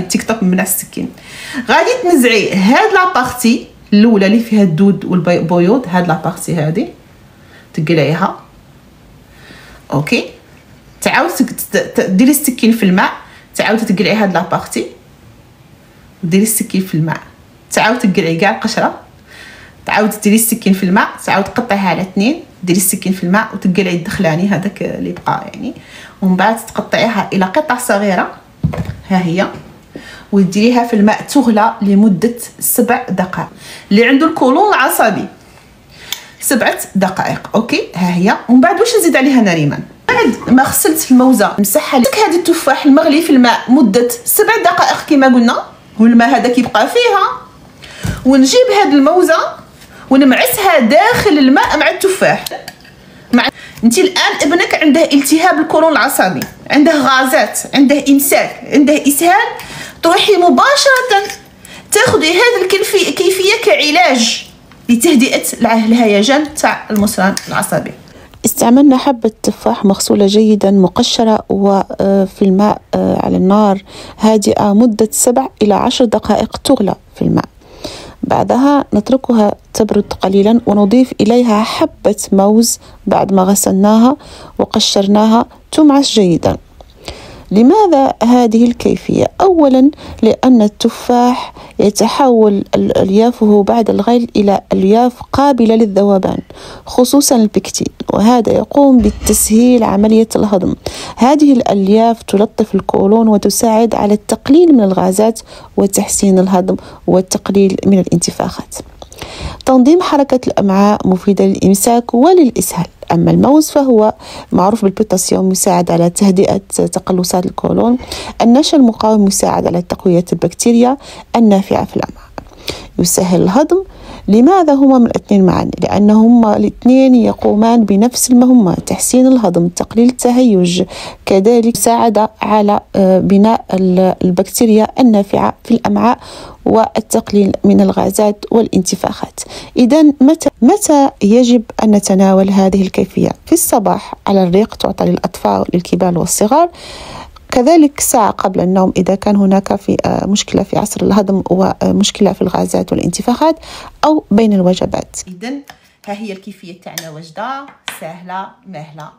تيك توك ممنع السكين. غادي تنزعي هاد لابارتي الاولى اللي فيها الدود والبيوض، هاد لابارتي هادي تقلعيها اوكي. تعاود ديري السكين في الماء، تعاود تقلعي هاد لابارتي وديري السكين في الماء، تعاود تقلعي كاع القشره، تعاود ديري السكين في الماء، تعاود تقطعيها على 2، ديري السكين في الماء وتقلعي الدخلاني هذاك اللي بقى يعني، ومن بعد تقطعيها الى قطع صغيره ها هي، وديريها في الماء تغلى لمده 7 دقائق. اللي عنده الكولون العصبي 7 دقائق اوكي. ها هي. ومن بعد واش نزيد عليها نريمان؟ بعد ما غسلت الموزه نمسحها لك هذا التفاح المغلي في الماء مده 7 دقائق كما قلنا، والماء هذا كيبقى فيها، ونجيب هاد الموزه ونمعسها داخل الماء مع التفاح. انت الان ابنك عنده التهاب القولون العصبي، عنده غازات، عنده امساك، عنده اسهال، تروحي مباشره تاخذي هذه الكيفيه كعلاج لتهدئه الهيجان تاع المصران العصبي. استعملنا حبة تفاح مغسولة جيدا مقشرة وفي الماء على النار هادئة مدة 7 إلى 10 دقائق تغلى في الماء. بعدها نتركها تبرد قليلا ونضيف إليها حبة موز بعد ما غسلناها وقشرناها تمعس جيدا. لماذا هذه الكيفية؟ أولا لأن التفاح يتحول أليافه بعد الغلي إلى ألياف قابلة للذوبان خصوصا البكتين، وهذا يقوم بتسهيل عملية الهضم. هذه الألياف تلطف القولون وتساعد على التقليل من الغازات وتحسين الهضم والتقليل من الانتفاخات. تنظيم حركة الأمعاء مفيدة للإمساك وللإسهال. أما الموز فهو معروف بالبوتاسيوم، يساعد على تهدئة تقلصات القولون. النشا المقاوم يساعد على تقوية البكتيريا النافعة في الأمعاء، يسهل الهضم. لماذا هما من الاثنين معا؟ لأنهما الاثنين يقومان بنفس المهمة، تحسين الهضم، تقليل التهيج، كذلك يساعد على بناء البكتيريا النافعة في الأمعاء والتقليل من الغازات والانتفاخات. إذن متى يجب أن نتناول هذه الكيفية؟ في الصباح على الريق، تعطى للأطفال للكبار والصغار، كذلك ساعة قبل النوم إذا كان هناك في مشكلة في عصر الهضم ومشكلة في الغازات والانتفاخات، أو بين الوجبات. إذن ها هي الكيفية تاعنا، وجدة سهلة مهلة.